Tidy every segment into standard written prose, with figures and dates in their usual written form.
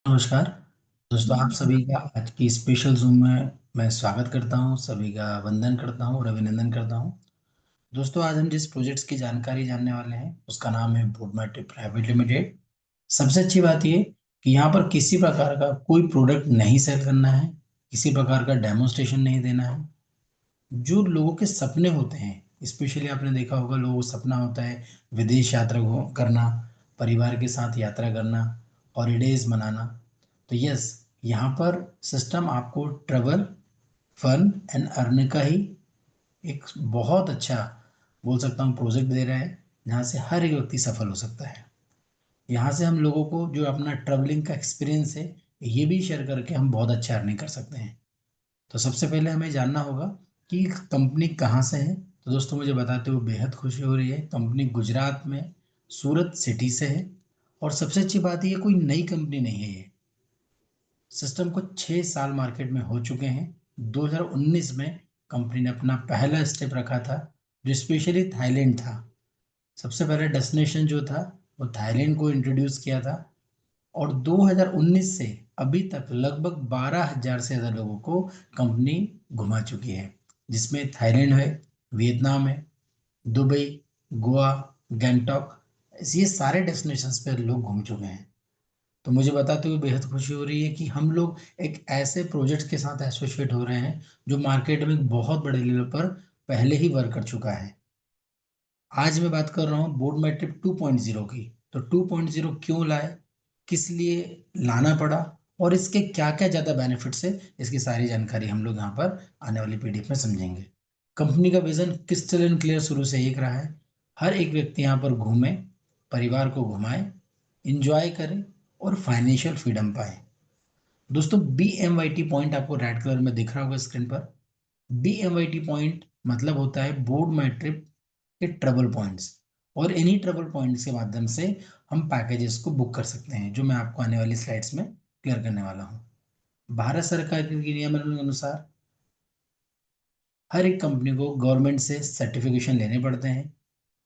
नमस्कार दोस्तों, आप सभी का आज की स्पेशल जूम में मैं स्वागत करता हूं। सभी का वंदन करता हूं और अभिनंदन करता हूं। दोस्तों, आज हम जिस प्रोजेक्ट्स की जानकारी जानने वाले हैं उसका नाम है बोटमेट्रिक प्राइवेट लिमिटेड। सबसे अच्छी बात ये कि यहाँ पर किसी प्रकार का कोई प्रोडक्ट नहीं सेल करना है, किसी प्रकार का डेमोन्स्ट्रेशन नहीं देना है। जो लोगों के सपने होते हैं, स्पेशली आपने देखा होगा, लोगों को सपना होता है विदेश यात्रा करना, परिवार के साथ यात्रा करना, हॉलीडेज मनाना। तो यस, यहाँ पर सिस्टम आपको ट्रेवल, फन एंड अर्न का ही एक बहुत अच्छा, बोल सकता हूँ, प्रोजेक्ट दे रहा है जहाँ से हर एक व्यक्ति सफल हो सकता है। यहाँ से हम लोगों को जो अपना ट्रेवलिंग का एक्सपीरियंस है ये भी शेयर करके हम बहुत अच्छा अर्निंग कर सकते हैं। तो सबसे पहले हमें जानना होगा कि कंपनी कहाँ से है। तो दोस्तों, मुझे बताते हुए बेहद खुशी हो रही है, कंपनी गुजरात में सूरत सिटी से है। और सबसे अच्छी बात ये कोई नई कंपनी नहीं है। ये सिस्टम को 6 साल मार्केट में हो चुके हैं। 2019 में कंपनी ने अपना पहला स्टेप रखा था जो स्पेशली थाईलैंड था। सबसे पहला डेस्टिनेशन जो था वो थाईलैंड को इंट्रोड्यूस किया था। और 2019 से अभी तक लगभग 12,000 से ज़्यादा लोगों को कंपनी घुमा चुकी है, जिसमें थाईलैंड है, वियतनाम है, दुबई, गोवा, गैंगटॉक, ये सारे डेस्टिनेशंस पे लोग घूम चुके हैं। तो मुझे बताते हुए बेहद खुशी हो रही है कि हम लोग एक ऐसे प्रोजेक्ट के साथ एसोसिएट हो रहे हैं जो मार्केट में बहुत बड़े लेवल पर पहले ही वर्क कर चुका है। आज मैं बात कर रहा हूँ बोर्ड मैट्रिक 2.0 की। तो 2.0 क्यों लाए, किस लिए लाना पड़ा, और इसके क्या क्या ज़्यादा बेनिफिट्स है, इसकी सारी जानकारी हम लोग यहाँ पर आने वाली पीडीएफ में समझेंगे। कंपनी का विजन क्रिस्टल एंड क्लियर शुरू से एक रहा है। हर एक व्यक्ति यहाँ पर घूमे, परिवार को घुमाए, इंजॉय करे और फाइनेंशियल फ्रीडम पाए। दोस्तों, B M Y T point आपको रेड कलर में दिख रहा होगा स्क्रीन पर। B M Y T point मतलब होता है बोर्ड मैट्रिक के ट्रेवल पॉइंट्स। और इन्हीं ट्रेवल पॉइंट्स के माध्यम से हम पैकेजेस को बुक कर सकते हैं, जो मैं आपको आने वाली स्लाइड्स में क्लियर करने वाला हूँ। भारत सरकार के नियमों के अनुसार हर एक कंपनी को गवर्नमेंट से सर्टिफिकेशन लेने पड़ते हैं।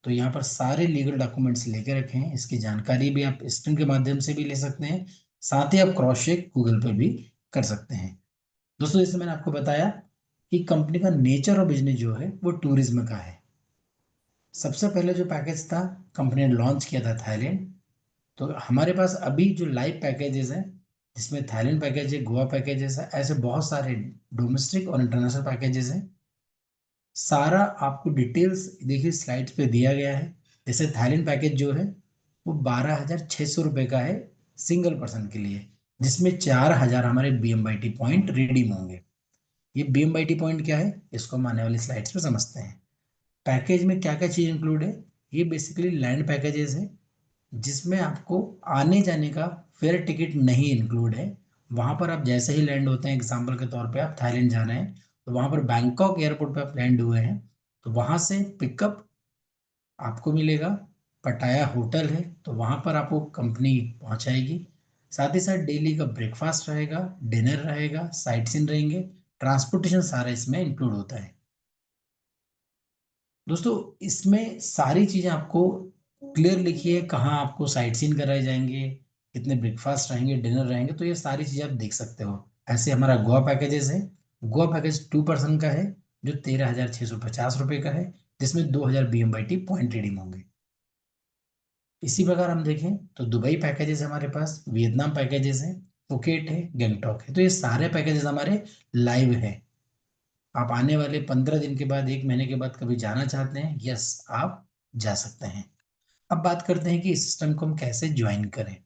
तो यहाँ पर सारे लीगल डॉक्यूमेंट्स लेके रखे हैं। इसकी जानकारी भी आप स्क्रीन के माध्यम से भी ले सकते हैं, साथ ही आप क्रॉस चेक गूगल पे भी कर सकते हैं। दोस्तों, जैसे मैंने आपको बताया कि कंपनी का नेचर और बिजनेस जो है वो टूरिज्म का है। सबसे पहले जो पैकेज था, कंपनी ने लॉन्च किया था थाईलैंड। तो हमारे पास अभी जो लाइव पैकेजेस हैं, जिसमें थाईलैंड पैकेज है, गोवा पैकेजेस है, ऐसे बहुत सारे डोमेस्टिक और इंटरनेशनल पैकेजेस हैं। सारा आपको डिटेल्स देखिए स्लाइड्स पे दिया गया है। जैसे थाईलैंड पैकेज जो है वो 12,600 रुपये का है सिंगल पर्सन के लिए, जिसमें 4,000 हमारे BMYT पॉइंट रिडीम होंगे। ये BMYT पॉइंट क्या है, इसको हम आने वाली स्लाइड्स पे समझते हैं। पैकेज में क्या क्या चीज़ इंक्लूड है। ये बेसिकली लैंड पैकेजेस है, जिसमें आपको आने जाने का फेयर टिकट नहीं इंक्लूड है। वहाँ पर आप जैसे ही लैंड होते हैं, एग्जाम्पल के तौर पे आप थाईलैंड जाना है, तो वहाँ पर बैंकॉक एयरपोर्ट पे आप लैंड हुए हैं, तो वहाँ से पिकअप आपको मिलेगा। पटाया होटल है, तो वहाँ पर आपको कंपनी पहुँचाएगी। साथ ही साथ डेली का ब्रेकफास्ट रहेगा, डिनर रहेगा, साइट सीन रहेंगे, ट्रांसपोर्टेशन सारा इसमें इंक्लूड होता है। दोस्तों, इसमें सारी चीज़ें आपको क्लियर लिखी है, कहाँ आपको साइट सीन कराए जाएंगे, कितने ब्रेकफास्ट रहेंगे, डिनर रहेंगे, तो ये सारी चीज़ें आप देख सकते हो। ऐसे हमारा गोवा पैकेजेस है। गोवा पैकेज 2 पर्सन का है, जो 13,650 रुपये का है, जिसमें 2,000 BMYT पॉइंट रिडीम होंगे। इसी प्रकार हम देखें तो दुबई पैकेजेस हमारे पास, वियतनाम पैकेजेस हैं, फुकेट है, गैंगटॉक है। तो ये सारे पैकेजेस हमारे लाइव है। आप आने वाले 15 दिन के बाद, 1 महीने के बाद कभी जाना चाहते हैं, यस, आप जा सकते हैं। अब बात करते हैं कि इस सिस्टम को हम कैसे ज्वाइन करें।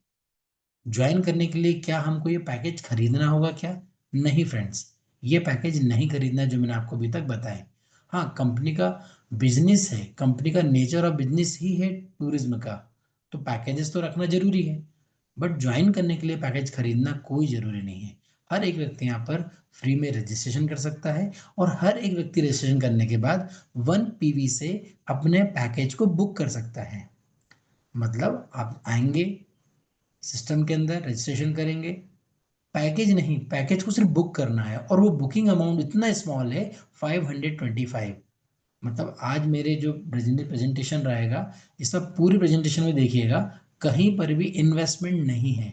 ज्वाइन करने के लिए क्या हमको ये पैकेज खरीदना होगा क्या? नहीं फ्रेंड्स, ये पैकेज नहीं खरीदना जो मैंने आपको अभी तक बताया। हाँ, कंपनी का बिजनेस है, कंपनी का नेचर ऑफ बिजनेस ही है टूरिज्म का, तो पैकेजेस तो रखना जरूरी है। बट ज्वाइन करने के लिए पैकेज खरीदना कोई जरूरी नहीं है। हर एक व्यक्ति यहाँ पर फ्री में रजिस्ट्रेशन कर सकता है, और हर एक व्यक्ति रजिस्ट्रेशन करने के बाद 1 PV से अपने पैकेज को बुक कर सकता है। मतलब आप आएंगे, सिस्टम के अंदर रजिस्ट्रेशन करेंगे, पैकेज नहीं, पैकेज को सिर्फ बुक करना है, और वो बुकिंग अमाउंट इतना स्मॉल है, 525। मतलब आज मेरे जो प्रेजेंटेशन रहेगा, इसका पूरी प्रेजेंटेशन में देखिएगा, कहीं पर भी इन्वेस्टमेंट नहीं है।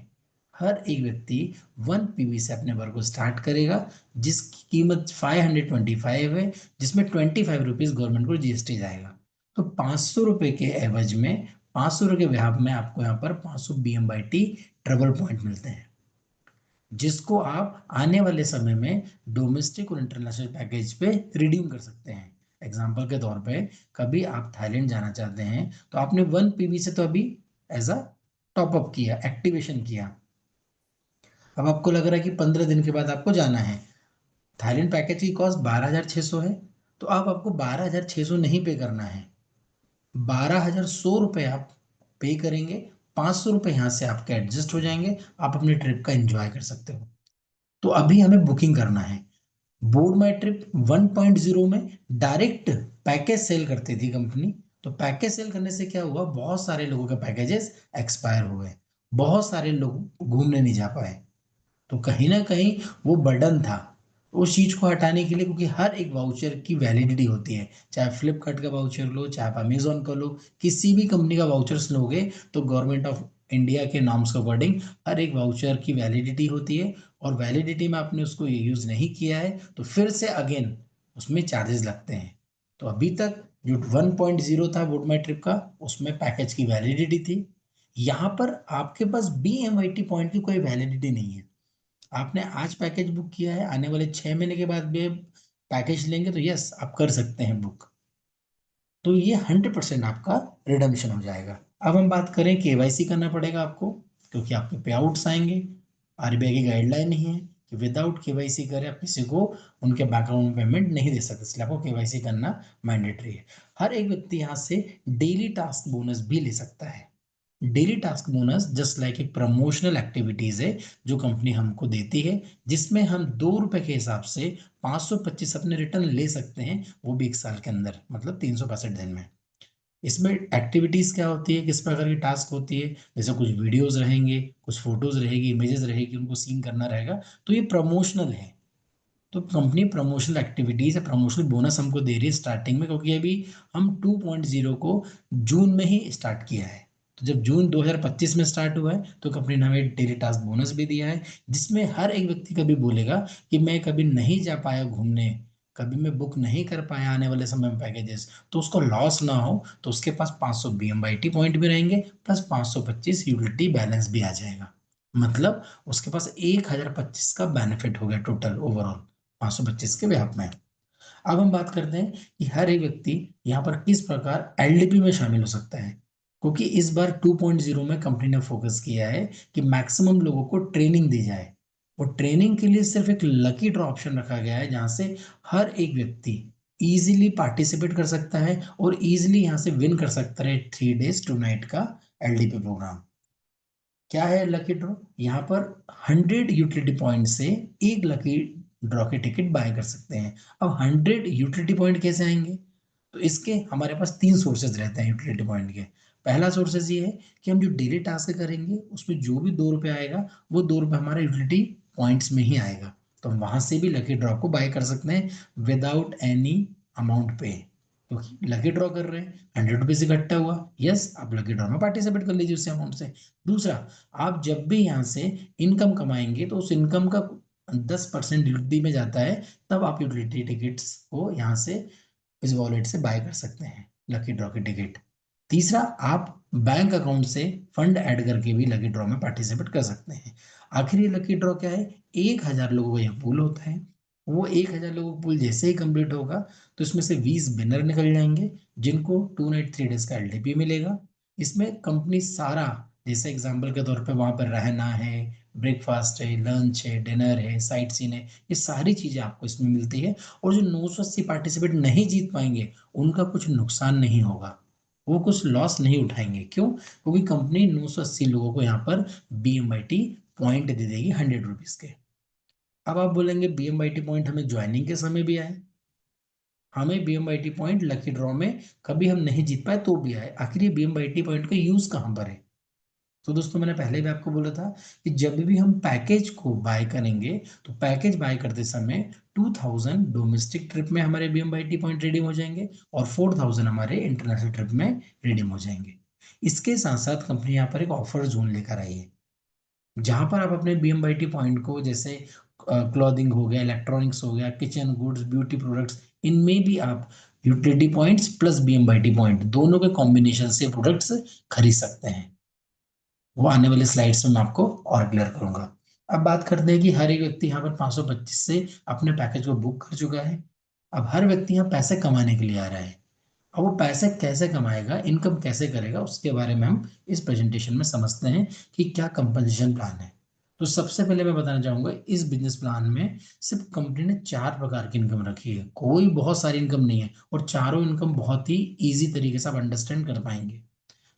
हर एक व्यक्ति 1 पीवी से अपने वर्क को स्टार्ट करेगा, जिसकी कीमत 525 है, जिसमें 25 रुपीज गवर्नमेंट को जीएसटी जाएगा। तो 500 रुपए के एवज में, 500 रुपए के ब्याह में आपको यहाँ पर 500 BMYT ट्रेवल पॉइंट मिलते हैं, जिसको आप आने वाले समय में डोमेस्टिक और इंटरनेशनल पैकेज पे रिडीम कर सकते हैं। एग्जाम्पल के तौर पे कभी आप थाईलैंड जाना चाहते हैं तो आपने 1 पीवी से तो अभी एज अ टॉपअप किया, एक्टिवेशन किया। अब आपको लग रहा है कि 15 दिन के बाद आपको जाना है। थाईलैंड पैकेज की कॉस्ट 12,600 है, तो अब आपको 12,600 नहीं पे करना है, 12,100 रुपये आप पे करेंगे। 500 रुपये यहाँ से आपके एडजस्ट हो जाएंगे, आप अपनी ट्रिप का एंजॉय कर सकते हो। तो अभी हमें बुकिंग करना है। बोर्ड माई ट्रिप 1.0 में डायरेक्ट पैकेज सेल करती थी कंपनी। तो पैकेज सेल करने से क्या हुआ, बहुत सारे लोगों के पैकेजेस एक्सपायर हुए, बहुत सारे लोग घूमने नहीं जा पाए। तो कहीं ना कहीं वो बर्डन था उस चीज को हटाने के लिए, क्योंकि हर एक वाउचर की वैलिडिटी होती है। चाहे फ्लिपकार्ट का वाउचर लो, चाहे आप अमेजोन का लो, किसी भी कंपनी का वाउचर्स लोगे तो गवर्नमेंट ऑफ इंडिया के नॉर्म्स के अकॉर्डिंग हर एक वाउचर की वैलिडिटी होती है, और वैलिडिटी में आपने उसको यूज नहीं किया है तो फिर से अगेन उसमें चार्जेस लगते हैं। तो अभी तक जो 1.0 था वुड माई ट्रिप का, उसमें पैकेज की वैलिडिटी थी। यहाँ पर आपके पास BMYT पॉइंट की कोई वैलिडिटी नहीं है। आपने आज पैकेज बुक किया है, आने वाले 6 महीने के बाद भी पैकेज लेंगे तो यस आप कर सकते हैं बुक। तो ये 100% आपका रिडम्पशन हो जाएगा। अब हम बात करें, केवाईसी करना पड़ेगा आपको, क्योंकि आपके पे आउट्स आएंगे। आरबीआई की गाइडलाइन ही है कि विदाउट केवाईसी करे आप किसी को उनके बैंक अकाउंट में पेमेंट नहीं दे सकते, इसलिए आपको केवाईसी करना मैंडेटरी है। हर एक व्यक्ति यहाँ से डेली टास्क बोनस भी ले सकता है। Daily task bonus just like एक प्रमोशनल एक्टिविटीज है जो कंपनी हमको देती है, जिसमें हम 2 रुपए के हिसाब से 525 अपने रिटर्न ले सकते हैं, वो भी 1 साल के अंदर, मतलब 365 दिन में। इसमें एक्टिविटीज क्या होती है, किस प्रकार की टास्क होती है, जैसे कुछ वीडियोस रहेंगे, कुछ फोटोज रहेगी, इमेजेस रहेगी, उनको सीन करना रहेगा, तो ये प्रमोशनल है। तो कंपनी प्रमोशनल एक्टिविटीज है, प्रमोशनल बोनस हमको दे रही है स्टार्टिंग में, क्योंकि अभी हम 2.0 को जून में ही स्टार्ट किया है। तो जब जून 2025 में स्टार्ट हुआ है तो कंपनी ने हमें डेली टास्क बोनस भी दिया है, जिसमें हर एक व्यक्ति कभी बोलेगा कि मैं कभी नहीं जा पाया घूमने, कभी मैं बुक नहीं कर पाया आने वाले समय में पैकेजेस, तो उसको लॉस ना हो, तो उसके पास 500 BMYT पॉइंट भी रहेंगे, प्लस 525 यूटिलिटी बैलेंस भी आ जाएगा। मतलब उसके पास 1025 का बेनिफिट हो गया टोटल ओवरऑल 525 के व्याप में। अब हम बात करते हैं कि हर एक व्यक्ति यहाँ पर किस प्रकार एलडीपी में शामिल हो सकता है, क्योंकि इस बार 2.0 में कंपनी ने फोकस किया है कि मैक्सिमम लोगों को ट्रेनिंग दी जाए, और ट्रेनिंग के लिए सिर्फ एक लकी ड्रॉ ऑप्शन रखा गया है, जहां से हर एक व्यक्ति इजीली पार्टिसिपेट कर सकता है और इजीली यहाँ से विन कर सकता है 3 days 2 night का एलडीपी प्रोग्राम। क्या है लकी ड्रॉ, यहाँ पर 100 यूटिलिटी पॉइंट से एक लकी ड्रॉ की टिकट बाय कर सकते हैं। अब 100 यूटिलिटी पॉइंट कैसे आएंगे, तो इसके हमारे पास 3 सोर्सेज रहते हैं यूटिलिटी पॉइंट के। पहला सोर्सेज ये है कि हम जो डेली टास्क करेंगे उसमें जो भी 2 रुपए आएगा वो 2 रुपए हमारे यूटिलिटी पॉइंट्स में ही आएगा, तो हम वहां से भी लकी ड्रॉ को बाय कर सकते हैं विदाउट एनी अमाउंट पे, क्योंकि लकी ड्रॉ कर रहे हैं, 100 रुपीज इकट्ठा हुआ, यस आप लकी ड्रॉ में पार्टिसिपेट कर लीजिए उस अमाउंट से। दूसरा, आप जब भी यहाँ से इनकम कमाएंगे तो उस इनकम का 10% यूटिलिटी में जाता है, तब आप यूटिलिटी टिकट्स को यहाँ से इस वॉलेट से बाय कर सकते हैं लकी ड्रॉ की टिकट। तीसरा, आप बैंक अकाउंट से फंड ऐड करके भी लकी ड्रॉ में पार्टिसिपेट कर सकते हैं। आखिर ये लकी ड्रॉ क्या है, 1,000 लोगों का यह पूल होता है। वो 1,000 लोगों का पूल जैसे ही कंप्लीट होगा तो इसमें से 20 विनर निकल जाएंगे, जिनको 2 night 3 days का एलडीपी मिलेगा। इसमें कंपनी सारा, जैसे एग्जाम्पल के तौर पे वहां पर रहना है, ब्रेकफास्ट है, लंच है, डिनर है, साइट सीन है, ये सारी चीजें आपको इसमें मिलती है। और जो 980 पार्टिसिपेट नहीं जीत पाएंगे उनका कुछ नुकसान नहीं होगा, वो कुछ लॉस नहीं उठाएंगे। क्यों? क्योंकि कंपनी 980 लोगों को यहाँ पर BMYT पॉइंट दे देगी 100 रुपीज के। अब आप बोलेंगे BMYT पॉइंट हमें ज्वाइनिंग के समय भी आए, हमें BMYT पॉइंट लकी ड्रॉ में कभी हम नहीं जीत पाए तो भी आए, आखिर ये BMYT पॉइंट का यूज कहाँ पर है? तो दोस्तों मैंने पहले भी आपको बोला था कि जब भी हम पैकेज को बाय करेंगे तो पैकेज बाय करते समय 2000 डोमेस्टिक ट्रिप में हमारे BMYT पॉइंट रिडीम हो जाएंगे और 4000 हमारे इंटरनेशनल ट्रिप में रिडीम हो जाएंगे। इसके साथ साथ कंपनी यहाँ पर एक ऑफर जोन लेकर आई है। जहां पर आप अपने BMYT पॉइंट को, जैसे क्लॉथिंग हो गया, इलेक्ट्रॉनिक्स हो गया, किचन गुड्स, ब्यूटी प्रोडक्ट्स, इनमें भी आप utility points plus BMYT point दोनों के कॉम्बिनेशन से प्रोडक्ट्स खरीद सकते हैं। वो आने वाले स्लाइड्स में मैं आपको और क्लियर करूंगा। अब बात करते हैं कि हर एक व्यक्ति यहाँ पर 525 से अपने पैकेज को बुक कर चुका है। अब हर व्यक्ति यहाँ पैसे कमाने के लिए आ रहा है। अब वो पैसे कैसे कमाएगा, इनकम कैसे करेगा, उसके बारे में हम इस प्रेजेंटेशन में समझते हैं कि क्या कंपनसेशन प्लान है। तो सबसे पहले मैं बताना चाहूंगा, इस बिजनेस प्लान में सिर्फ कंपनी ने 4 प्रकार की इनकम रखी है, कोई बहुत सारी इनकम नहीं है, और चारों इनकम बहुत ही इजी तरीके से आप अंडरस्टैंड कर पाएंगे।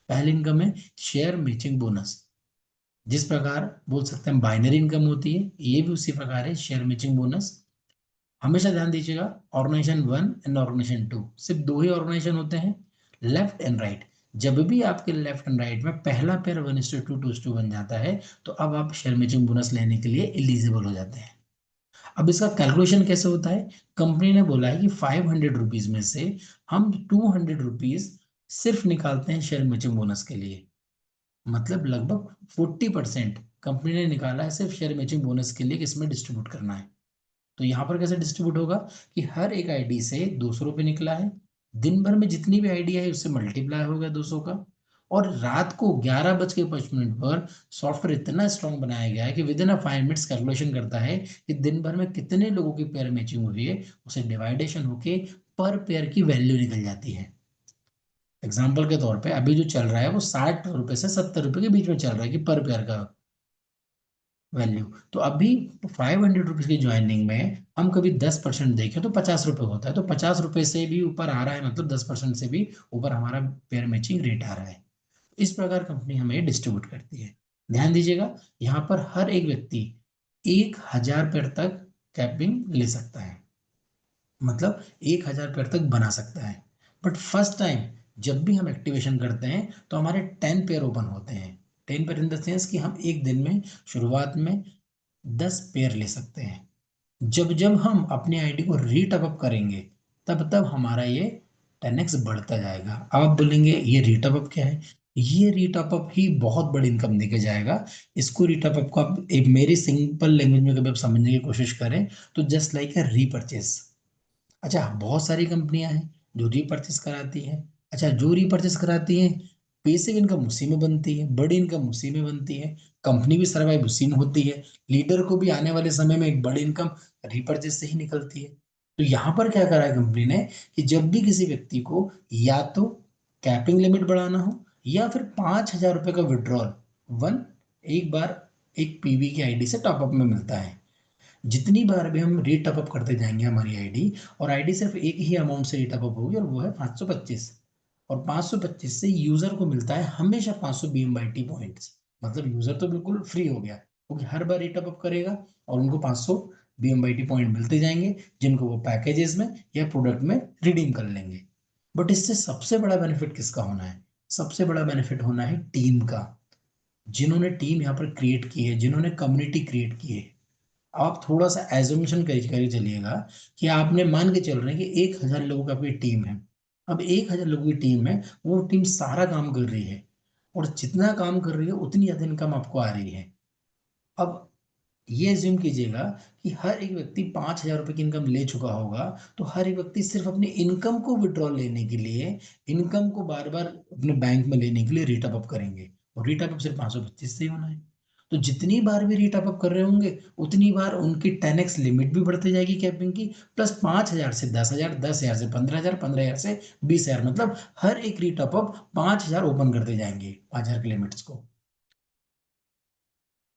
पहली इनकम है शेयर मैचिंग बोनस। जिस प्रकार बोल सकते हैं बाइनरी इनकम होती है, ये भी उसी प्रकार है शेयर मैचिंग बोनस। हमेशा ध्यान दीजिएगा, ऑर्गेनाइजेशन 1 एंड ऑर्गेनाइजेशन 2 सिर्फ दो ही ऑर्गेनाइजेशन होते हैं, लेफ्ट एंड राइट। जब भी आपके लेफ्ट एंड राइट में पहला पेयर 1:2 2:2 बन जाता है, तो अब आप शेयर मैचिंग बोनस लेने के लिए एलिजिबल हो जाते हैं। अब इसका कैलकुलेशन कैसे होता है? कंपनी ने बोला है कि 500 रुपीज में से हम 200 रुपीज सिर्फ निकालते हैं शेयर मैचिंग बोनस के लिए। मतलब लगभग 40% कंपनी ने निकाला है सिर्फ शेयर मैचिंग बोनस के लिए कि इसमें डिस्ट्रीब्यूट करना है। तो यहाँ पर कैसे डिस्ट्रीब्यूट होगा कि हर एक आईडी से 200 रुपये निकला है, दिन भर में जितनी भी आईडी है उससे मल्टीप्लाई हो गया 200 का, और रात को 11:05 पर सॉफ्टवेयर इतना स्ट्रांग बनाया गया है कि with in a 5 minutes calculation करता है कि दिन भर में कितने लोगों की पेयर मैचिंग हुई है, उसे डिवाइडेशन होके पर पेयर की वैल्यू निकल जाती है। एग्जाम्पल के तौर पे अभी जो चल रहा है वो 60 रुपए से 70 रुपए के बीच में चल रहा है कि पर पेयर का वैल्यू। तो अभी 500 रुपीज की ज्वाइनिंग में हम कभी 10% देखें तो 50 रुपए होता है, तो 50 रुपए से भी ऊपर आ रहा है, मतलब 10% से भी ऊपर हमारा पेयर मैचिंग रेट आ रहा है। इस प्रकार कंपनी हमें डिस्ट्रीब्यूट करती है। ध्यान दीजिएगा, यहाँ पर हर एक व्यक्ति 1,000 पेयर तक कैपिंग ले सकता है, मतलब 1,000 पेयर तक बना सकता है। बट फर्स्ट टाइम जब भी हम एक्टिवेशन करते हैं तो हमारे 10 पेयर ओपन होते हैं। 10 पेयर इन द सेंस कि हम एक दिन में शुरुआत में 10 पेयर ले सकते हैं। जब जब हम अपनी आईडी को रीटअप करेंगे, तब तब हमारा ये 10x बढ़ता जाएगा। अब आप बोलेंगे ये रीटअप क्या है? ये रीटअप ही बहुत बड़ी इनकम देके जाएगा। इसको रीटअप को आप एक मेरी सिंपल लैंग्वेज में कभी आप समझने की कोशिश करें तो जस्ट लाइक ए रीपरचेस। अच्छा, बहुत सारी कंपनियां हैं जो रीपरचेस कराती हैं। अच्छा, जो रीपरचेस कराती हैं, बेसिक इनकम उसी में बनती है, बड़ी इनकम उसी में बनती है, कंपनी भी सर्वाइव उसी में होती है, लीडर को भी आने वाले समय में एक बड़ी इनकम रीपरचेस से ही निकलती है। तो यहाँ पर क्या करा है कंपनी ने कि जब भी किसी व्यक्ति को या तो कैपिंग लिमिट बढ़ाना हो या फिर 5,000 रुपये का विड्रॉल वन एक बार एक पीवी की आईडी से टॉपअप में मिलता है। जितनी बार भी हम रीटअप अप करते जाएंगे हमारी आईडी, और आईडी सिर्फ एक ही अमाउंट से रीटअप अप होगी और वो है 525। और 525 से यूजर को मिलता है हमेशा 500 BMYT पॉइंट्स। मतलब यूजर तो बिल्कुल फ्री हो गया, क्योंकि हर बार रीटअप अप करेगा और उनको 500 BMYT पॉइंट मिलते जाएंगे, जिनको वो पैकेजेस में या प्रोडक्ट में रिडीम कर लेंगे। बट इससे सबसे बड़ा बेनिफिट किसका होना है? सबसे बड़ा बेनिफिट होना है टीम का। जिन्होंने टीम यहाँ पर क्रिएट की है, जिन्होंने कम्युनिटी क्रिएट की है। आप थोड़ा सा एजुमेशन करके चलिएगा कि आपने मान के चल रहे हैं कि 1,000 लोगों की आपकी टीम है। अब 1,000 लोगों की टीम है, वो टीम सारा काम कर रही है, और जितना काम कर रही है उतनी ज्यादा इनकम आपको आ रही है। अब ये एज्यूम कीजिएगा कि हर एक व्यक्ति 5,000 रुपये की इनकम ले चुका होगा, तो हर एक व्यक्ति सिर्फ अपनी इनकम को विड्रॉल लेने के लिए, इनकम को बार बार अपने बैंक में लेने के लिए रीटअप अप करेंगे, और रीटअप अप सिर्फ 525 से ही होना है। तो जितनी बार भी रीटअप अप कर रहे होंगे, उतनी बार उनकी 10x लिमिट भी बढ़ती जाएगी कैपिंग की, प्लस 5,000 से 10,000, 10,000 से 15,000, 15,000 से 20,000, मतलब हर एक रीटअप अप 5,000 ओपन करते जाएंगे 5,000 की लिमिट्स को।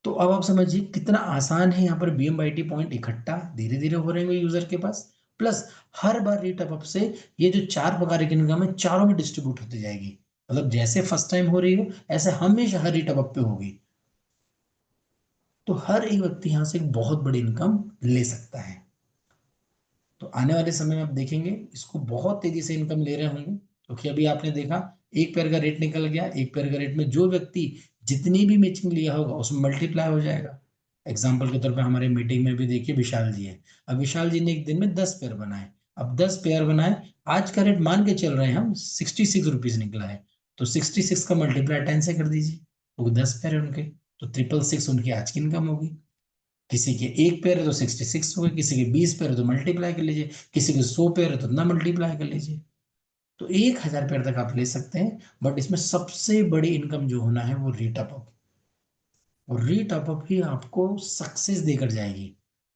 तो अब आप समझिए कितना आसान है, यहाँ पर BMYT पॉइंट इकट्ठा धीरे धीरे हो रहे हैं यूजर के पास, प्लस हर बार रीटअप अप से ये जो 4 प्रकार की इनकम है चारों में डिस्ट्रीब्यूट होती जाएगी। मतलब जैसे फर्स्ट टाइम हो रही हो, ऐसे हमेशा हर रीटअप अप पे होगी। तो हर एक व्यक्ति यहाँ से एक बहुत बड़ी इनकम ले सकता है। तो आने वाले समय में आप देखेंगे इसको बहुत तेजी से इनकम ले रहे होंगे, क्योंकि अभी आपने देखा एक पेयर का रेट निकल गया, एक पेयर का रेट में जो व्यक्ति जितनी भी मैचिंग लिया होगा उसमें मल्टीप्लाई हो जाएगा। एग्जाम्पल के तौर पे हमारे मीटिंग में भी देखिए विशाल जी है। अब विशाल जी ने एक दिन में 10 पेयर बनाए। अब 10 पेयर बनाए, आज का रेट मान के चल रहे हैं हम 66 रुपीज निकला है। तो 66 का मल्टीप्लाई 10 से कर दीजिए, वो 10 पेयर है उनके। तो 666 उनकी आज की इनकम होगी। किसी के 1 पेयर है तो 66 हो गए, किसी के 20 पेयर है तो मल्टीप्लाई कर लीजिए, किसी के 100 पेयर है तो ना मल्टीप्लाई कर लीजिए। तो 1000 पेयर तक आप ले सकते हैं। बट इसमें सबसे बड़ी इनकम जो होना है वो रीटॉपअप, और रीटॉपअप ही आपको सक्सेस देकर जाएगी,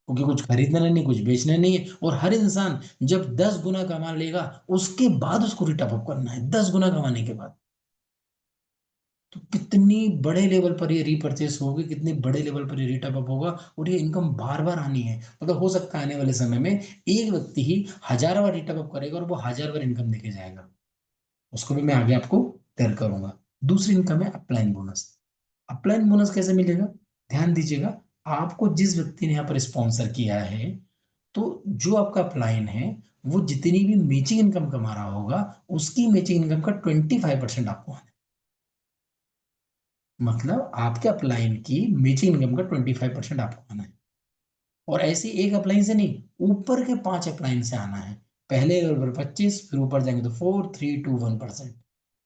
क्योंकि कुछ खरीदना नहीं, कुछ बेचना नहीं है। और हर इंसान जब 10 गुना कमा लेगा उसके बाद उसको रीटॉपअप करना है, 10 गुना कमाने के बाद। तो कितनी बड़े लेवल पर ये रीपरचेस होगी, कितने बड़े लेवल पर ये रीटॉपअप होगा, और ये इनकम बार बार आनी है। मतलब हो सकता है आने वाले समय में एक व्यक्ति ही 1000 बार रीटॉपअप करेगा और वो 1000 बार इनकम देके जाएगा। उसको भी मैं आगे आपको तैयार करूंगा। दूसरी इनकम है अपलाइन बोनस। अपलाइन बोनस कैसे मिलेगा, ध्यान दीजिएगा। आपको जिस व्यक्ति ने यहाँ पर स्पॉन्सर किया है, तो जो आपका अपलाइन है वो जितनी भी मैचिंग इनकम कमा रहा होगा उसकी मैचिंग इनकम का 25% आपको आना है। मतलब आपके अपलाइन की मैचिंग इनकम का 25% आपको आना है। और ऐसे एक अपलाइन से नहीं, ऊपर के 5 अपलाइन से आना है। पहले लेवल पर 25, फिर ऊपर जाएंगे तो 4, 3, 2, 1%।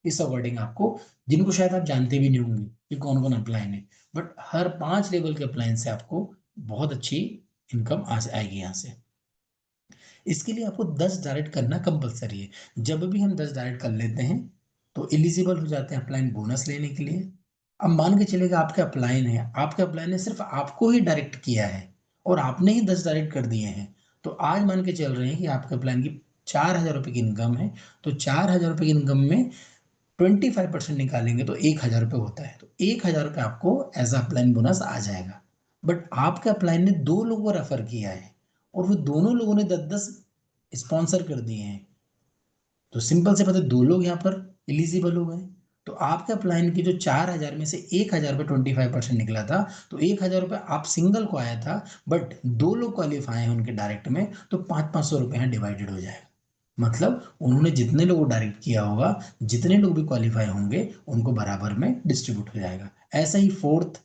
इस अकॉर्डिंग आपको, जिनको शायद आप जानते भी नहीं होंगे कि कौन कौन अपलाइन है, बट हर 5 लेवल के अपलाइन से आपको बहुत अच्छी इनकम आ आएगी यहाँ से। इसके लिए आपको 10 डायरेक्ट करना कंपलसरी है। जब भी हम 10 डायरेक्ट कर लेते हैं तो एलिजिबल हो जाते हैं अपलाइन बोनस लेने के लिए। अब मान के चलेगा आपके अपलाइन है, आपके अपलाइन ने सिर्फ आपको ही डायरेक्ट किया है और आपने ही 10 डायरेक्ट कर दिए हैं। तो आज मान के चल रहे हैं कि आपके अपलाइन की 4000 रुपये की इनकम है। तो 4000 रुपये की इनकम में 25% निकालेंगे तो 1000 रुपये होता है। तो 1000 रुपये आपको एज अपलाइन बोनस आ जाएगा। बट आपके अपलाइन ने 2 लोगों को रेफर किया है और वो दोनों लोगों ने 10-10 स्पॉन्सर कर दिए हैं। तो सिंपल से पता है 2 लोग यहाँ पर एलिजिबल हो गए। तो आपके अपलाइन की जो 4000 में से 1000 रुपये 25% निकला था, तो 1000 रुपये आप सिंगल को आया था, बट 2 लोग क्वालिफाई हैं उनके डायरेक्ट में, तो 500-500 रुपये यहाँ डिवाइडेड हो जाएगा। मतलब उन्होंने जितने लोगों को डायरेक्ट किया होगा, जितने लोग भी क्वालिफाई होंगे उनको बराबर में डिस्ट्रीब्यूट हो जाएगा। ऐसा ही फोर्थ,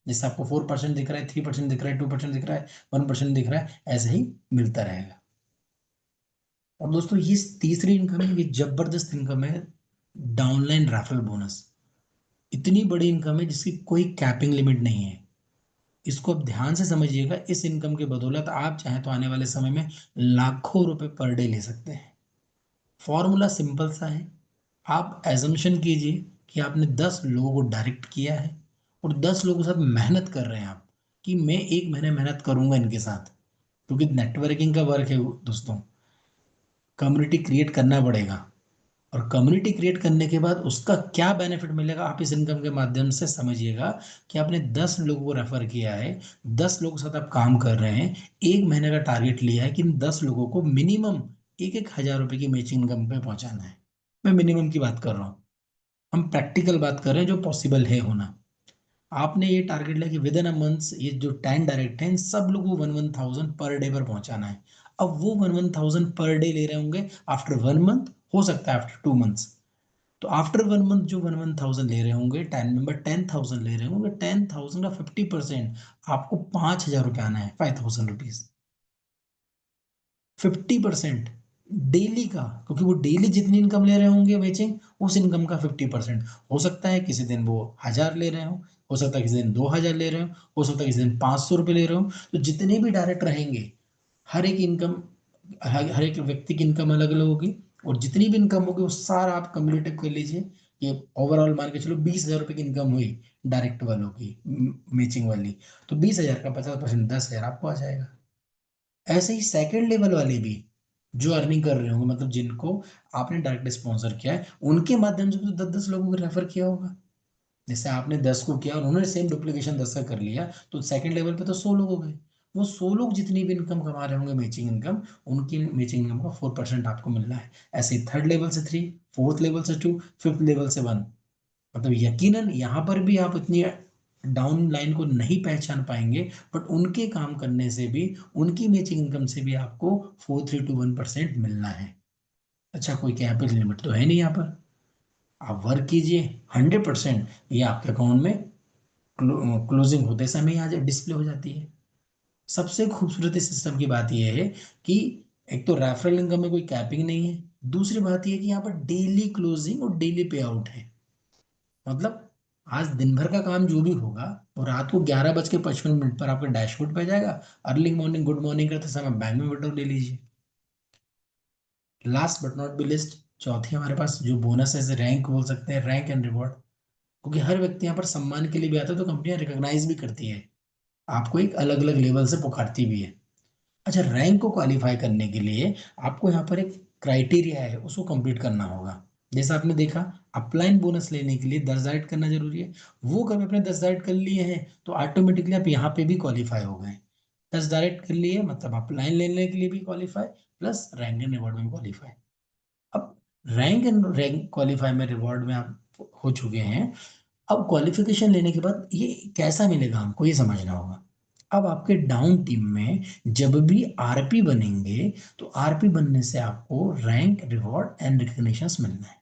जैसे आपको 4% दिख रहा है, 3% दिख रहा है, 2% दिख रहा है, 1% दिख रहा है, ऐसे ही मिलता रहेगा। और दोस्तों ये तीसरी इनकम है, ये जबरदस्त इनकम है, डाउनलाइन राफेल बोनस। इतनी बड़ी इनकम है जिसकी कोई कैपिंग लिमिट नहीं है। इसको आप ध्यान से समझिएगा। इस इनकम के बदौलत आप चाहें तो आने वाले समय में लाखों रुपए पर डे ले सकते हैं। फॉर्मूला सिंपल सा है। आप एजम्पशन कीजिए कि आपने 10 लोगों को डायरेक्ट किया है और 10 लोगों के साथ मेहनत कर रहे हैं आप, कि मैं 1 महीने मेहनत करूंगा इनके साथ, क्योंकि नेटवर्किंग का वर्क है दोस्तों। कम्युनिटी क्रिएट करना पड़ेगा, और कम्युनिटी क्रिएट करने के बाद उसका क्या बेनिफिट मिलेगा आप इस इनकम के माध्यम से समझिएगा। कि आपने 10 लोगों को रेफर किया है, 10 लोगों के साथ आप काम कर रहे हैं, 1 महीने का टारगेट लिया है कि इन 10 लोगों को मिनिमम 1-1 हजार रुपए की मैचिंग इनकम पे पहुंचाना है। मैं मिनिमम की बात कर रहा हूँ, हम प्रैक्टिकल बात कर रहे हैं जो पॉसिबल है होना। आपने ये टारगेट लिया कि विद इन अ मंथ ये जो 10 डायरेक्ट हैं इन सब लोगों को 1-1 थाउजेंड पर डे पर पहुंचाना है। अब वो 1-1 थाउजेंड पर डे ले रहे होंगे आफ्टर 1 मंथ, हो सकता है आफ्टर 2 मंथ्स। तो आफ्टर 1 मंथ जो 1-1 थाउजेंड ले रहे होंगे, 10 मेंबर 10,000 ले रहे होंगे, 10,000 का 50% आपको 5,000 रुपये आना है, 5,000 रुपीज। 50% डेली का, क्योंकि वो डेली जितनी इनकम ले रहे होंगे बेचिंग, उस इनकम का 50%। हो सकता है किसी दिन वो 1000 ले रहे हो सकता है किसी दिन 2000 ले रहे हो सकता है किसी दिन 500 रुपये ले रहे हो। तो जितने भी डायरेक्ट रहेंगे, हर एक इनकम, हर एक व्यक्ति की इनकम अलग अलग होगी, और जितनी भी इनकम होगी वो सारा आप कम्युलेटिव कर लीजिए। ये ओवरऑल मान के चलो 20,000 रुपये की इनकम हुई डायरेक्ट वालों की, मैचिंग वाली। तो 20,000 का 50% 10,000 आपको आ जाएगा। ऐसे ही सेकंड लेवल वाले भी जो अर्निंग कर रहे होंगे, मतलब जिनको आपने डायरेक्ट स्पॉन्सर किया है, उनके माध्यम से तो 10-10 लोगों को रेफर किया होगा। जैसे आपने 10 को किया और उन्होंने सेम डुप्लीकेशन 10 का कर लिया, तो सेकंड लेवल पे तो 100 लोग हो गए। वो 100 लोग जितनी भी इनकम कमा रहे होंगे मैचिंग इनकम, उनकी मैचिंग इनकम का 4% आपको मिल रहा है। ऐसे ही थर्ड लेवल से 3, फोर्थ लेवल से 2, फिफ्थ लेवल से 1। मतलब यकीनन यहाँ पर भी आप इतनी डाउन लाइन को नहीं पहचान पाएंगे, बट उनके काम करने से भी, उनकी मैचिंग इनकम से भी आपको 4, 3, 2, 1% मिलना है। अच्छा, कोई कैपिटल लिमिट तो है नहीं यहाँ पर। आप वर्क कीजिए 100%, ये आपके अकाउंट में क्लोजिंग होते समय यहाँ डिस्प्ले हो जाती है। सबसे खूबसूरत इस सिस्टम की बात यह है कि एक तो रेफरल इनकम में कोई कैपिंग नहीं है, दूसरी बात यह है कि यहाँ पर डेली क्लोजिंग और डेली पे आउट है। मतलब आज दिन भर का काम जो भी होगा वो रात को 11:55 पर आपके डैशबोर्ड पे आ जाएगा। अर्ली मॉर्निंग गुड मॉर्निंग करते समय बैंक में विड्रॉ ले लीजिए। Last but not be list, चौथी हमारे पास जो बोनस है, रैंक बोल सकते हैं, रैंक एंड रिवॉर्ड। क्योंकि हर व्यक्ति यहाँ पर सम्मान के लिए भी आता है, तो कंपनियां रिकॉग्नाइज भी करती है, आपको एक अलग अलग लेवल से पुकारती भी है। अच्छा, रैंक को क्वालिफाई करने के लिए आपको यहाँ पर एक क्राइटेरिया है, उसको कंप्लीट करना होगा। जैसा आपने देखा, अपलाइन बोनस लेने के लिए 10 डाइट करना जरूरी है। वो कभी आपने 10 डाइट कर लिए हैं तो ऑटोमेटिकली आप यहाँ पे भी क्वालिफाई हो गए। 10 डाइट कर लिए मतलब अपलाइन लेने के लिए भी qualify, plus rank and reward में क्वालिफाई। अब रैंक एंड रैंक क्वालिफाई में, रिवॉर्ड में आप हो चुके हैं। अब क्वालिफिकेशन लेने के बाद ये कैसा मिलेगा हमको, ये समझना होगा। अब आपके डाउन टीम में जब भी आरपी बनेंगे, तो आरपी बनने से आपको रैंक, रिवॉर्ड एंड रिकग्निशन मिलना है।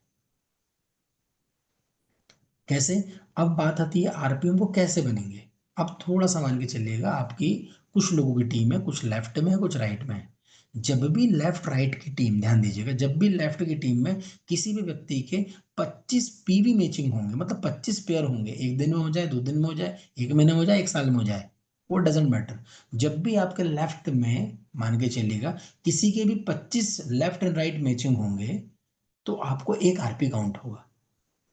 कैसे? अब बात आती है आरपीएम को कैसे बनेंगे। अब थोड़ा सा मान के चलिएगा, आपकी कुछ लोगों की टीम है, कुछ लेफ्ट में है, कुछ राइट में है। जब भी लेफ्ट राइट की टीम, ध्यान दीजिएगा, जब भी लेफ्ट की टीम में किसी भी व्यक्ति के 25 पीवी मैचिंग होंगे, मतलब 25 पेयर होंगे, एक दिन में हो जाए, 2 दिन में हो जाए, एक महीने में हो जाए, एक साल में हो जाए, वो डजेंट मैटर। जब भी आपके लेफ्ट में मान के चलिएगा किसी के भी 25 लेफ्ट एंड राइट मैचिंग होंगे, तो आपको एक आरपी काउंट होगा।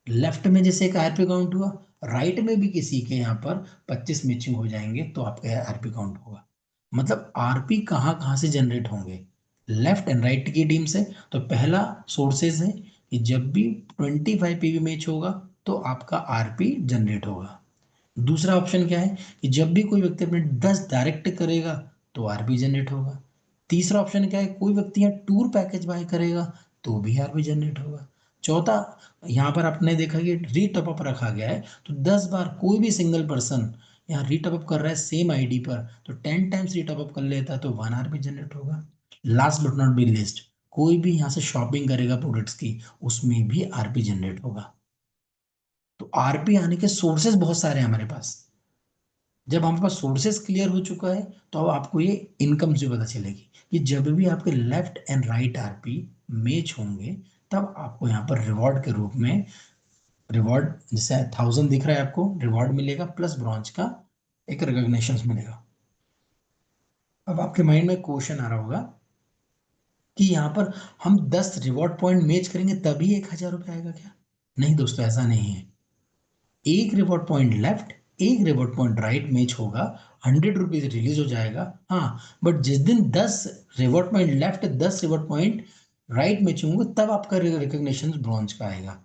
लेफ्ट में जैसे एक आरपी काउंट हुआ, राइट में भी किसी के यहाँ पर 25 मैचिंग हो जाएंगे तो आपका आरपी काउंट होगा। मतलब आरपी कहाँ कहाँ से जनरेट होंगे, लेफ्ट एंड राइट की टीम से। तो पहला सोर्सेज है कि जब भी 25 पीवी मैच होगा तो आपका आरपी जनरेट होगा। दूसरा ऑप्शन क्या है कि जब भी कोई व्यक्ति अपने 10 डायरेक्ट करेगा तो आरपी जनरेट होगा। तीसरा ऑप्शन क्या है, कोई व्यक्ति यहाँ टूर पैकेज बाय करेगा तो भी आरपी जनरेट होगा। चौथा, यहाँ पर आपने देखा कि रीटॉप अप रखा गया है, तो 10 बार कोई भी सिंगल पर्सन यहाँ रीटॉप अप कर रहा है सेम आईडी पर, तो 10 टाइम्स रीटॉप अप कर लेता है तो 1 आरपी जनरेट होगा। Last but not be list, कोई भी यहाँ से शॉपिंग करेगा प्रोडक्ट्स की, उसमें भी आरपी जनरेट होगा। तो आरपी आने के सोर्सेज बहुत सारे हैं हमारे पास। जब हमारे पास सोर्सेस क्लियर हो चुका है, तो अब आपको ये इनकम से पता चलेगी कि जब भी आपके left and right RP match होंगे, तब आपको यहाँ पर रिवॉर्ड के रूप में, रिवॉर्ड जैसे 1000 दिख रहा है आपको, रिवॉर्ड मिलेगा प्लस ब्रॉन्ज का एक रिकॉग्निशन मिलेगा। अब आपके माइंड में क्वेश्चन आ रहा होगा कि यहाँ पर हम 10 रिवॉर्ड पॉइंट मैच करेंगे तभी 1000 रुपये आएगा क्या? नहीं दोस्तों, ऐसा नहीं है। एक रिवॉर्ड पॉइंट लेफ्ट, एक रिवॉर्ड पॉइंट राइट मैच होगा, 100 रुपीज रिलीज हो जाएगा। हाँ, बट जिस दिन 10 reward point left, 10 reward point right match होंगे, तब आपका रिकॉग्निशन ब्रॉन्ज का आएगा।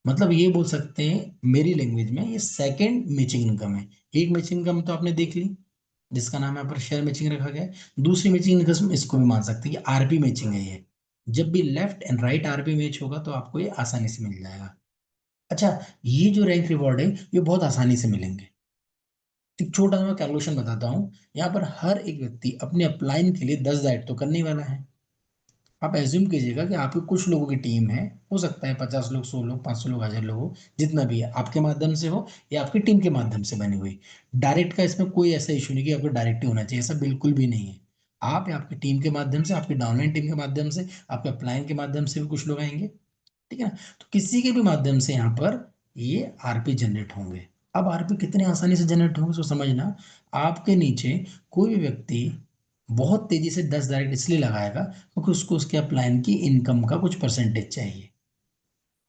मतलब ये बोल सकते हैं मेरी लैंग्वेज में, ये सेकंड मैचिंग इनकम है। एक मैचिंग इनकम तो आपने देख ली, जिसका नाम यहाँ पर शेयर मैचिंग रखा गया है। दूसरी मैचिंग इनकम इसको भी मान सकते हैं कि आरपी मैचिंग है ये। जब भी left and right RP match होगा तो आपको ये आसानी से मिल जाएगा। अच्छा, ये जो रैंक रिवॉर्ड है ये बहुत आसानी से मिलेंगे। एक छोटा सा मैं कैलकुलेशन बताता हूँ। यहाँ पर हर एक व्यक्ति अपने अपलाइन के लिए 10 डाइट तो करने ही वाला है। आप एज्यूम कीजिएगा कि आपके कुछ लोगों की टीम है, हो सकता है 50 लोग, 100 लोग, 500 लोग, 1000 लोग हो, जितना भी है आपके माध्यम से हो या आपकी टीम के माध्यम से बनी हुई। डायरेक्ट का इसमें कोई ऐसा इशू नहीं कि आपको डायरेक्ट ही होना चाहिए, ऐसा बिल्कुल भी नहीं है। आप या आपकी टीम के माध्यम से, आपकी डाउनलाइन टीम के माध्यम से, आपके अपलाइन के माध्यम से भी कुछ लोग आएंगे, ठीक है ना? तो किसी के भी माध्यम से यहाँ पर ये आरपी जनरेट होंगे। अब आरपी कितने आसानी से जनरेट होंगे, सो समझना। आपके नीचे कोई भी व्यक्ति बहुत तेजी से 10 डायरेक्ट इसलिए लगाएगा क्योंकि उसको उसके अपलाइन की इनकम का कुछ परसेंटेज चाहिए।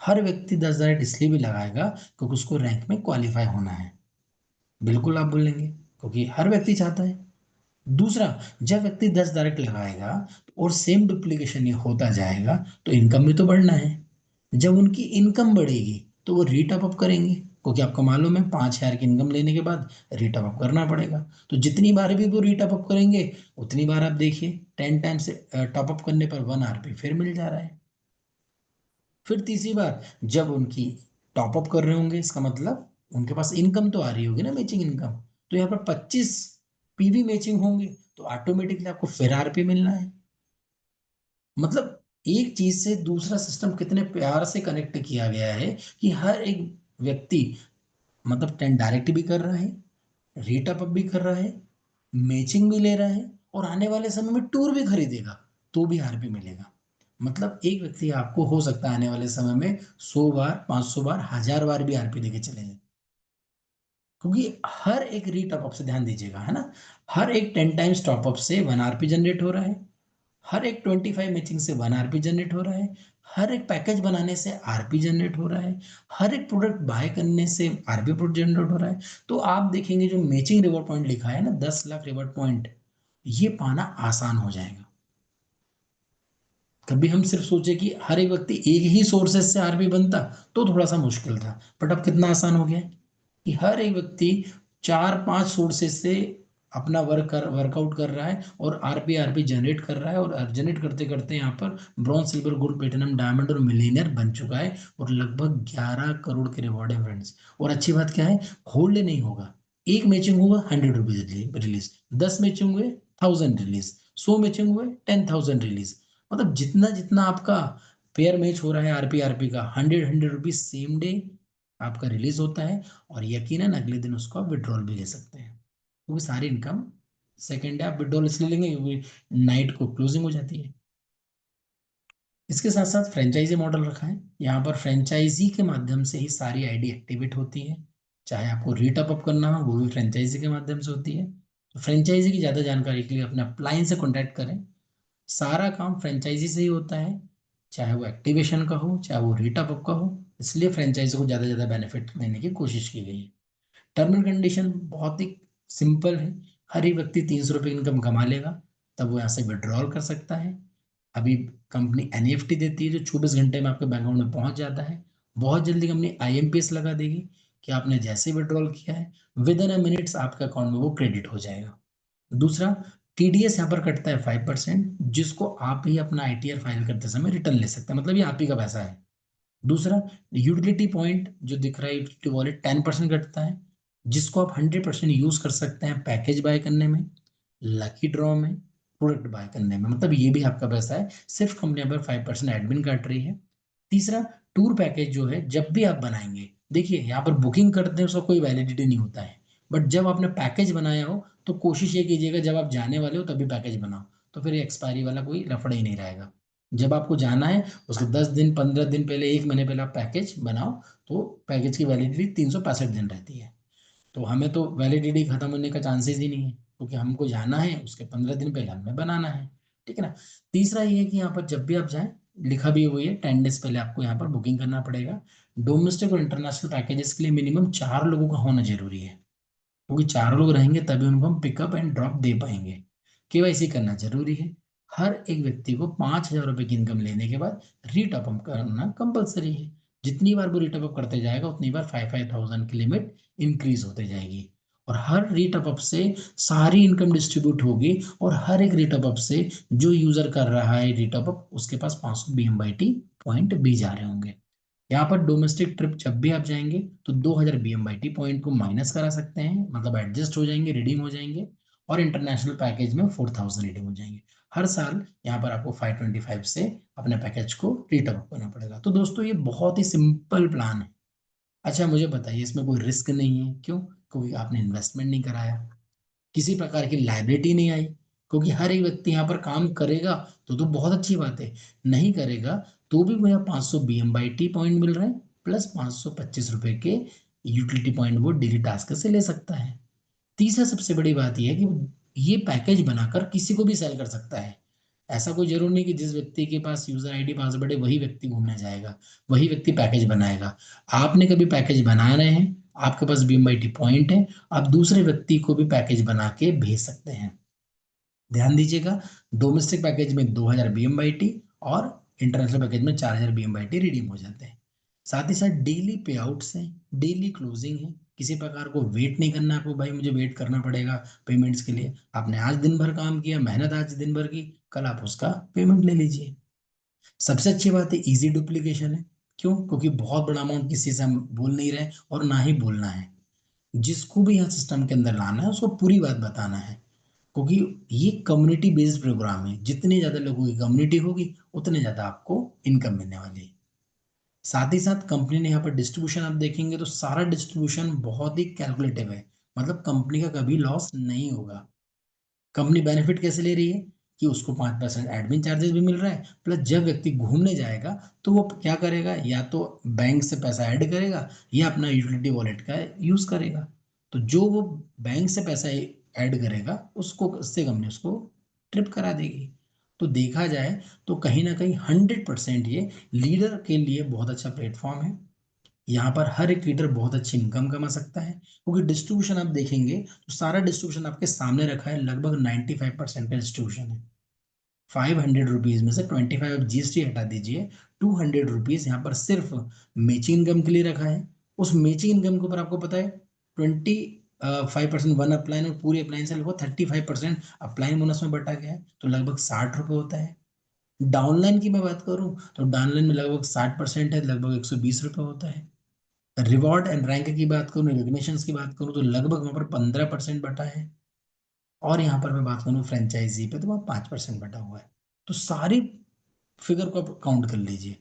हर व्यक्ति 10 डायरेक्ट इसलिए भी लगाएगा क्योंकि उसको रैंक में क्वालिफाई होना है। बिल्कुल आप बोलेंगे, क्योंकि हर व्यक्ति चाहता है। दूसरा, जब व्यक्ति 10 डायरेक्ट लगाएगा और सेम डुप्लीकेशन ये होता जाएगा, तो इनकम भी तो बढ़ना है। जब उनकी इनकम बढ़ेगी तो वो रीटॉप अप करेंगे, क्योंकि आपको मालूम है 5 हजार की इनकम लेने के बाद रीटॉप अप करना पड़ेगा। तो जितनी बार भी वो रीटॉप अप करेंगे, उतनी बार आप देखिए 10 टाइम्स टॉप अप करने पर 1 आरपी फिर मिल जा रहा है। फिर तीसरी बार जब उनकी टॉप अप कर रहे होंगे, इसका मतलब उनके पास इनकम तो आ रही होगी ना, मैचिंग इनकम। तो यहाँ पर 25 पीवी मैचिंग होंगे तो ऑटोमेटिकली आपको फिर आरपी मिलना है। मतलब एक चीज से दूसरा सिस्टम कितने प्यार से कनेक्ट किया गया है कि हर एक व्यक्ति, मतलब 10 डायरेक्ट भी कर रहा है, रेट अप भी कर रहा है, मैचिंग भी ले रहा है, और आने वाले समय में टूर भी खरीदेगा तो भी आरपी मिलेगा। मतलब एक व्यक्ति आपको हो सकता है आने वाले समय में 100 बार, 500 बार, 1000 बार भी आरपी देके चले जाए। क्योंकि हर एक रीटॉप अप से ध्यान दीजिएगा, है ना, हर एक 10 टाइम्स टॉप अप से 1 आरपी जनरेट हो रहा है, हर एक 25 मैचिंग से 1 आरपी जनरेट हो रहा है, हर एक पैकेज बनाने से आरपी जनरेट हो रहा है, हर एक प्रोडक्ट बाय करने से आरपी प्रोडक्ट जनरेट हो रहा है। तो आप देखेंगे जो मैचिंग रिवॉर्ड पॉइंट लिखा है ना, 10 लाख रिवॉर्ड पॉइंट, ये पाना आसान हो जाएगा। कभी हम सिर्फ सोचे कि हर एक व्यक्ति एक ही सोर्सेस से आरपी बनता तो थोड़ा सा मुश्किल था, बट अब कितना आसान हो गया है कि हर एक व्यक्ति 4-5 सोर्सेस से अपना वर्कआउट कर रहा है और आरपी आरपी जनरेट कर रहा है, और जनरेट करते करते यहाँ पर bronze, silver, gold, platinum, diamond और मिलीनियर बन चुका है, और लगभग 11 करोड़ के रिवॉर्ड है फ्रेंड्स। और अच्छी बात क्या है, होल्ड नहीं होगा। एक मैचिंग होगा 100 रुपीज रिलीज, 10 मैचिंग हुए 1000 रिलीज, 100 मैचिंग हुए 10,000 रिलीज। मतलब जितना जितना आपका पेयर मैच हो रहा है आरपी आरपी का, 100 रुपीज सेम डे आपका रिलीज होता है, और यकीनन अगले दिन उसको आप विड्रॉल भी ले सकते हैं, क्योंकि सारी इनकम सेकेंड डे आप विड्रॉल इसलिए लेंगे क्योंकि नाइट को क्लोजिंग हो जाती है। इसके साथ साथ फ्रेंचाइजी मॉडल रखा है, यहाँ पर फ्रेंचाइजी के माध्यम से ही सारी आईडी एक्टिवेट होती है। चाहे आपको रीटॉप अप करना हो वो भी फ्रेंचाइजी के माध्यम से होती है। तो फ्रेंचाइजी की ज़्यादा जानकारी के लिए अपने अपलाइन से कॉन्टैक्ट करें। सारा काम फ्रेंचाइजी से ही होता है, चाहे वो एक्टिवेशन का हो चाहे वो रीटॉप अप का हो, इसलिए फ्रेंचाइजी को ज़्यादा ज़्यादा बेनिफिट देने की कोशिश की गई है। टर्म एंड कंडीशन बहुत ही सिंपल है। हर एक व्यक्ति 300 रुपये इनकम कमा लेगा तब वो यहाँ से विड्रॉल कर सकता है। अभी कंपनी एनईएफटी देती है जो 24 घंटे में आपके बैंक अकाउंट में पहुंच जाता है। बहुत जल्दी कंपनी आईएमपीएस लगा देगी कि आपने जैसे विड्रॉल किया है विद इन अ मिनट्स आपके अकाउंट में वो क्रेडिट हो जाएगा। दूसरा, टीडीएस यहाँ पर कटता है 5%, जिसको आप ही अपना आईटीआर फाइल करते समय रिटर्न ले सकते हैं, मतलब ये आप ही का पैसा है। दूसरा, यूटिलिटी पॉइंट जो दिख रहा है यूटिलिटी वॉलेट 10% कटता है, जिसको आप 100% यूज कर सकते हैं पैकेज बाय करने में, लकी ड्रॉ में, प्रोडक्ट बाय करने में, मतलब ये भी आपका पैसा है, सिर्फ कंपनी यहाँ पर 5% एडमिन काट रही है। तीसरा, टूर पैकेज जो है जब भी आप बनाएंगे, देखिए यहाँ पर बुकिंग करते हैं उसका कोई वैलिडिटी नहीं होता है, बट जब आपने पैकेज बनाया हो तो कोशिश ये कीजिएगा जब आप जाने वाले हो तभी पैकेज बनाओ, तो फिर एक्सपायरी वाला कोई लफड़ा ही नहीं रहेगा। जब आपको जाना है उसके 10 दिन 15 दिन पहले, 1 महीने पहले आप पैकेज बनाओ, तो पैकेज की वैलिडिटी 365 दिन रहती है। तो हमें तो वैलिडिटी खत्म होने का चांसेस ही नहीं है, क्योंकि हमको जाना है उसके 15 दिन पहले हमें बनाना है। ठीक है ना। तीसरा ये है कि यहाँ पर जब भी आप जाएं, लिखा भी हुई है 10 डेज पहले आपको यहाँ पर बुकिंग करना पड़ेगा। डोमेस्टिक और इंटरनेशनल पैकेजेस के लिए मिनिमम 4 लोगों का होना जरूरी है, क्योंकि 4 लोग रहेंगे तभी उनको हम पिकअप एंड ड्रॉप दे पाएंगे। केवाईसी करना जरूरी है। हर एक व्यक्ति को 5,000 रुपए की इनकम लेने के बाद रीटॉप अप करना कंपलसरी है। जितनी बार वो रीटॉप अप करते जाएगा उतनी बार 5,000 की लिमिट इंक्रीज होते जाएगी, और हर रीटॉप अप से सारी इनकम डिस्ट्रीब्यूट होगी, और हर एक रीटॉप अप से जो यूजर कर रहा है रीटॉप अप उसके पास 500 BMYT पॉइंट भी जा रहे होंगे। यहाँ पर डोमेस्टिक ट्रिप जब भी आप जाएंगे तो 2000 BMYT पॉइंट को माइनस करा सकते हैं, मतलब एडजस्ट हो जाएंगे, रिडीम हो जाएंगे, और इंटरनेशनल पैकेज में 4000 रिडीम हो जाएंगे। हर साल यहाँ पर आपको 525 से अपने पैकेज को रिटर्न करना पड़ेगा। तो दोस्तों ये बहुत ही सिंपल प्लान है। अच्छा मुझे बताइए, इसमें कोई रिस्क नहीं है, क्यों? क्योंकि आपने इन्वेस्टमेंट नहीं कराया, किसी प्रकार की लाइबिलिटी नहीं आई, क्योंकि हर एक व्यक्ति यहाँ पर काम करेगा तो बहुत अच्छी बात है, नहीं करेगा तो भी भैया 500 BMYT पॉइंट मिल रहे हैं, प्लस 525 रुपए के यूटिलिटी पॉइंट वो डेली टास्क से ले सकता है। तीसरा सबसे बड़ी बात यह है कि वो ये पैकेज बनाकर किसी को भी सेल कर सकता है। ऐसा कोई जरूर नहीं कि जिस व्यक्ति के पास यूजर आईडी पासवर्ड है वही व्यक्ति घूमने जाएगा, वही व्यक्ति पैकेज बनाएगा। आपने कभी पैकेज बना रहे हैं, आपके पास BMYT पॉइंट है, आप दूसरे व्यक्ति को भी पैकेज बना के भेज सकते हैं। ध्यान दीजिएगा, डोमेस्टिक पैकेज में 2000 BMYT और इंटरनेशनल पैकेज में 4000 BMYT रिडीम हो जाते हैं। साथ ही साथ डेली पे आउट्स हैं, डेली क्लोजिंग है, किसी प्रकार को वेट नहीं करना आपको, भाई मुझे वेट करना पड़ेगा पेमेंट्स के लिए। आपने आज दिन भर काम किया, मेहनत आज दिन भर की, कल आप उसका पेमेंट ले लीजिए। सबसे अच्छी बात है इजी डुप्लीकेशन है। क्यों? क्योंकि बहुत बड़ा अमाउंट किसी से हम बोल नहीं रहे और ना ही बोलना है। जिसको भी यहाँ सिस्टम के अंदर लाना है उसको पूरी बात बताना है, क्योंकि ये कम्युनिटी बेस्ड प्रोग्राम है, जितनी ज्यादा लोगों की कम्युनिटी होगी उतने ज्यादा आपको इनकम मिलने वाली है। साथ ही साथ कंपनी ने यहाँ पर डिस्ट्रीब्यूशन आप देखेंगे तो सारा डिस्ट्रीब्यूशन बहुत ही कैलकुलेटिव है, मतलब कंपनी का कभी लॉस नहीं होगा। कंपनी बेनिफिट कैसे ले रही है कि उसको 5% एडमिन चार्जेस भी मिल रहा है, प्लस जब व्यक्ति घूमने जाएगा तो वो क्या करेगा, या तो बैंक से पैसा ऐड करेगा या अपना यूटिलिटी वॉलेट का यूज करेगा। तो जो वो बैंक से पैसा ऐड करेगा उसको, उससे कंपनी उसको ट्रिप करा देगी। तो देखा जाए तो कहीं ना कहीं 100% ये लीडर के लिए बहुत अच्छा प्लेटफॉर्म है। यहाँ पर हर एक लीडर बहुत अच्छी इनकम कमा सकता है, क्योंकि डिस्ट्रीब्यूशन आप देखेंगे तो सारा डिस्ट्रीब्यूशन आपके सामने रखा है, लगभग 95% का डिस्ट्रीब्यूशन है। 500 रुपीज में से 25 जीएसटी हटा दीजिए, 200 रुपीज यहाँ पर सिर्फ मैचिंग इनकम के लिए रखा है। उस मैचिंग इनकम के ऊपर आपको पता है 25% वन अपलाइन, और पूरी अपलाइन से लगभग 35% अपलाइन बोनस में बटा गया है, तो लगभग 60 रुपये होता है। डाउनलाइन की मैं बात करूं तो डाउनलाइन में लगभग 60% है, लगभग 120 रुपये होता है। रिवॉर्ड एंड रैंक की बात करूं, रिकग्निशन की बात करूं तो लगभग वहां पर 15% बटा है। और यहाँ पर मैं बात करूं फ्रेंचाइजी पे तो वहाँ 5% बटा हुआ है। तो सारी फिगर को आप काउंट कर लीजिए,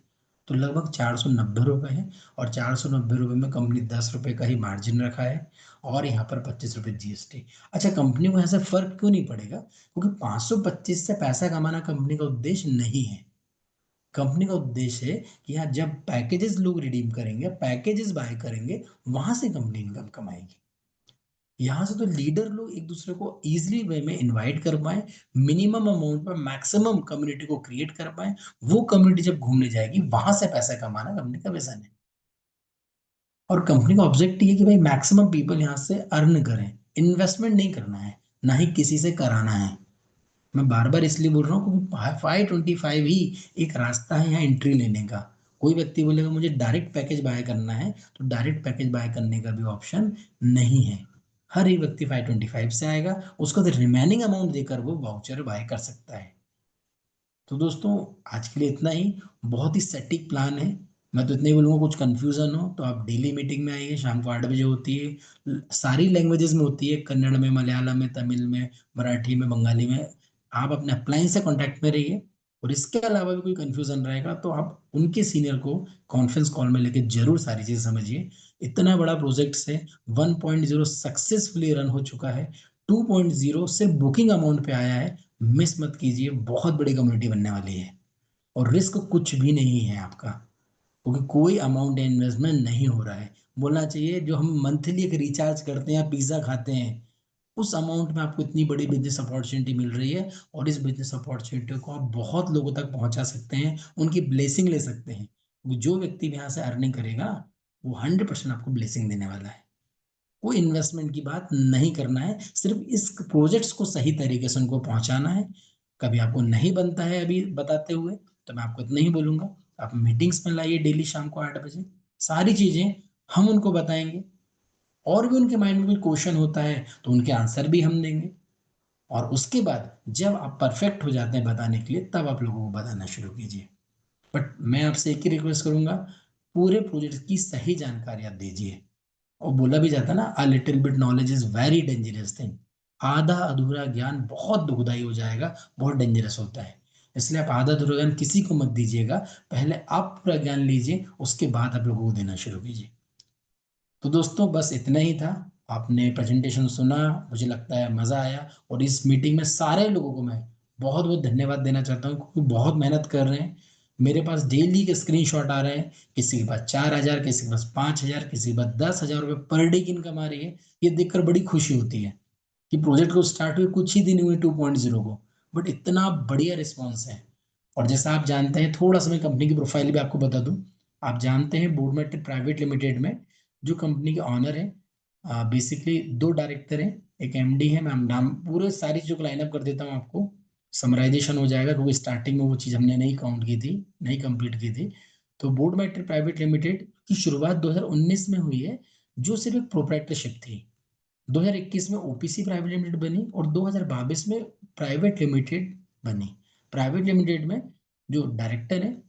तो लगभग 490 रुपये है। और 490 रुपये में कंपनी 10 रुपये का ही मार्जिन रखा है, और यहाँ पर 25 रुपये जीएसटी। अच्छा, कंपनी को यहाँ से फर्क क्यों नहीं पड़ेगा? क्योंकि 525 से पैसा कमाना कंपनी का उद्देश्य नहीं है। कंपनी का उद्देश्य है कि यहाँ जब पैकेजेस लोग रिडीम करेंगे, पैकेजेस बाय करेंगे, वहां से कंपनी इनकम कमाएगी। यहाँ से तो लीडर लोग एक दूसरे को इजीली वे में इनवाइट कर पाए, मिनिमम अमाउंट पर मैक्सिमम कम्युनिटी को क्रिएट कर पाए। वो कम्युनिटी जब घूमने जाएगी, वहां से पैसा कमाना कंपनी का विजन है। और कंपनी का ऑब्जेक्टिव है कि भाई मैक्सिमम पीपल यहाँ से अर्न करें। इन्वेस्टमेंट नहीं करना है, ना ही किसी से कराना है। मैं बार बार इसलिए बोल रहा हूँ क्योंकि 525 ही एक रास्ता है यहाँ एंट्री लेने का। कोई व्यक्ति बोलेगा मुझे डायरेक्ट पैकेज बाय करना है, तो डायरेक्ट पैकेज बाय करने का भी ऑप्शन नहीं है। हर एक व्यक्ति 525 से आएगा, उसको तो रिमेनिंग अमाउंट देकर वो वाउचर बाय कर सकता है। तो दोस्तों, आज के लिए इतना ही। बहुत ही सटीक प्लान है। मैं तो इतना ही बोलूँगा, कुछ कंफ्यूजन हो तो आप डेली मीटिंग में आइए, शाम को 8 बजे होती है। सारी लैंग्वेजेस में होती है, कन्नड़ में, मलयालम में, तमिल में, मराठी में, बंगाली में। आप अपने अपलाइन से कांटेक्ट में रहिए। और इसके अलावा भी कोई कंफ्यूजन रहेगा तो आप उनके सीनियर को कॉन्फ्रेंस कॉल में लेके जरूर सारी चीज़ समझिए। इतना बड़ा प्रोजेक्ट से 1.0 सक्सेसफुली रन हो चुका है, 2.0 सिर्फ बुकिंग अमाउंट पे आया है। मिस मत कीजिए, बहुत बड़ी कम्युनिटी बनने वाली है। और रिस्क कुछ भी नहीं है आपका, क्योंकि कोई अमाउंट इन्वेस्टमेंट नहीं हो रहा है। बोलना चाहिए जो हम मंथली एक रिचार्ज करते हैं या पिज्ज़ा खाते हैं, उस अमाउंट में आपको इतनी बड़ी बिजनेस अपॉर्चुनिटी मिल रही है। और इस बिजनेस अपॉर्चुनिटी को आप बहुत लोगों तक पहुंचा सकते हैं, उनकी ब्लेसिंग ले सकते हैं, क्योंकि जो व्यक्ति भी यहाँ से अर्निंग करेगा, वो 100% आपको ब्लेसिंग देने वाला है। कोई इन्वेस्टमेंट की बात नहीं करना है, सिर्फ इस प्रोजेक्ट्स को सही तरीके से उनको पहुंचाना है। कभी आपको नहीं बनता है अभी बताते हुए, तो मैं आपको इतना ही बोलूंगा, आप मीटिंग्स में लाइए डेली शाम को 8 बजे। सारी चीजें हम उनको बताएंगे। और भी उनके माइंड में कोई क्वेश्चन होता है तो उनके आंसर भी हम देंगे। और उसके बाद जब आप परफेक्ट हो जाते हैं बताने के लिए, तब आप लोगों को बताना शुरू कीजिए। बट मैं आपसे एक ही रिक्वेस्ट करूंगा, पूरे प्रोजेक्ट की सही जानकारी आप दीजिए। और बोला भी जाता है ना, a little bit knowledge is very dangerous thing. आधा अधूरा ज्ञान बहुत दुखदाई हो जाएगा, बहुत डेंजरस होता है। इसलिए आप आधा अधूरा ज्ञान किसी को मत दीजिएगा। पहले आप पूरा ज्ञान लीजिए, उसके बाद आप लोगों को देना शुरू कीजिए। तो दोस्तों, बस इतना ही था। आपने प्रेजेंटेशन सुना, मुझे लगता है मज़ा आया। और इस मीटिंग में सारे लोगों को मैं बहुत बहुत धन्यवाद देना चाहता हूँ, क्योंकि बहुत मेहनत कर रहे हैं। मेरे पास डेली के स्क्रीनशॉट आ रहे हैं, किसी के पास 4,000, किसी के पास 5,000, किसी के पास 10,000 रुपये पर डे की इनकम आ रही है। ये देखकर बड़ी खुशी होती है कि प्रोजेक्ट को स्टार्ट हुए कुछ ही दिन हुए 2.0 को, बट इतना बढ़िया रिस्पॉन्स है। और जैसा आप जानते हैं, थोड़ा सा मैं कंपनी की प्रोफाइल भी आपको बता दूं। आप जानते हैं बोर्ड मेट्रिक प्राइवेट लिमिटेड में जो कंपनी के ऑनर है, बेसिकली दो डायरेक्टर हैं, एक एमडी है। मैं नाम पूरे सारी चीज़ों को लाइनअप कर देता हूँ आपको, समराइजेशन हो जाएगा, क्योंकि स्टार्टिंग में वो चीज़ हमने नहीं काउंट की थी, नहीं कंप्लीट की थी। तो बोर्ड मेट्रिक प्राइवेट लिमिटेड की शुरुआत 2019 में हुई है, जो सिर्फ एक प्रोप्राइटरशिप थी। 2021 में ओपीसी प्राइवेट लिमिटेड बनी, और 2022 में प्राइवेट लिमिटेड बनी। प्राइवेट लिमिटेड में जो डायरेक्टर है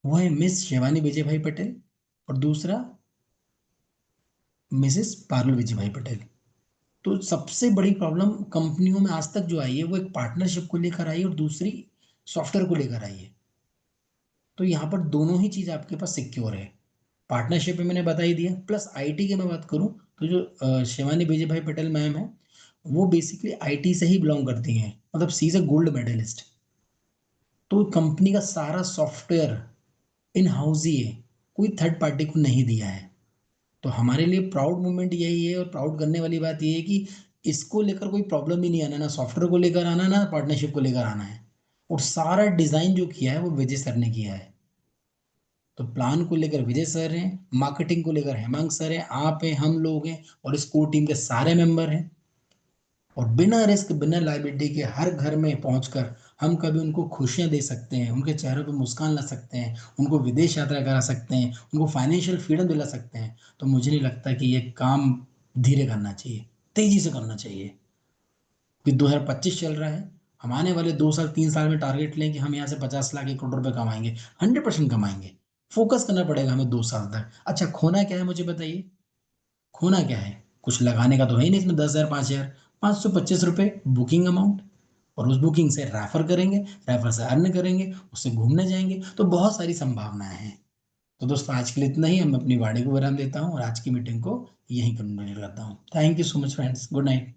वो है मिस शिवानी विजय भाई पटेल, और दूसरा मिसेस पारुल विजय भाई पटेल। तो सबसे बड़ी प्रॉब्लम कंपनियों में आज तक जो आई है, वो एक पार्टनरशिप को लेकर आई है और दूसरी सॉफ्टवेयर को लेकर आई है। तो यहाँ पर दोनों ही चीज़ आपके पास सिक्योर है। पार्टनरशिप में मैंने बता ही दिया, प्लस आईटी की मैं बात करूँ तो जो शिवानी विजय भाई पटेल मैम है, वो बेसिकली आईटी से ही बिलोंग करती हैं, मतलब सी इज अ गोल्ड मेडलिस्ट। तो कंपनी का सारा सॉफ्टवेयर इन हाउस ही है, कोई थर्ड पार्टी को नहीं दिया है। तो हमारे लिए प्राउड मोमेंट यही है, और प्राउड करने वाली बात ये है कि इसको लेकर कोई प्रॉब्लम ही नहीं आना, ना सॉफ्टवेयर को लेकर आना, ना पार्टनरशिप को लेकर आना है। और सारा डिजाइन जो किया है वो विजय सर ने किया है। तो प्लान को लेकर विजय सर हैं, मार्केटिंग को लेकर हेमांग सर हैं, आप हैं, हम लोग हैं, और इस कोर टीम के सारे मेंबर हैं। और बिना रिस्क, बिना लाइबिलिटी के हर घर में पहुंचकर हम कभी उनको खुशियां दे सकते हैं, उनके चेहरों पे मुस्कान ला सकते हैं, उनको विदेश यात्रा करा सकते हैं, उनको फाइनेंशियल फ्रीडम दिला सकते हैं। तो मुझे नहीं लगता कि ये काम धीरे करना चाहिए, तेजी से करना चाहिए। कि 2025 चल रहा है, हम आने वाले 2 साल 3 साल में टारगेट लें कि हम यहाँ से 50 लाख 1 करोड़ रुपए कमाएंगे। 100% कमाएंगे। फोकस करना पड़ेगा हमें 2 साल तक। अच्छा, खोना क्या है मुझे बताइए। खोना क्या है? कुछ लगाने का तो है ही नहीं इसमें। 10,000, 5,000, 525 रुपये बुकिंग अमाउंट, और उस बुकिंग से रेफर करेंगे, रेफर से अर्न करेंगे, उससे घूमने जाएंगे, तो बहुत सारी संभावनाएं हैं। तो दोस्तों आज के लिए इतना ही। मैं अपनी वाणी को विराम देता हूँ और आज की मीटिंग को यहीं कंक्लूड करता हूँ। Thank you so much friends, good night.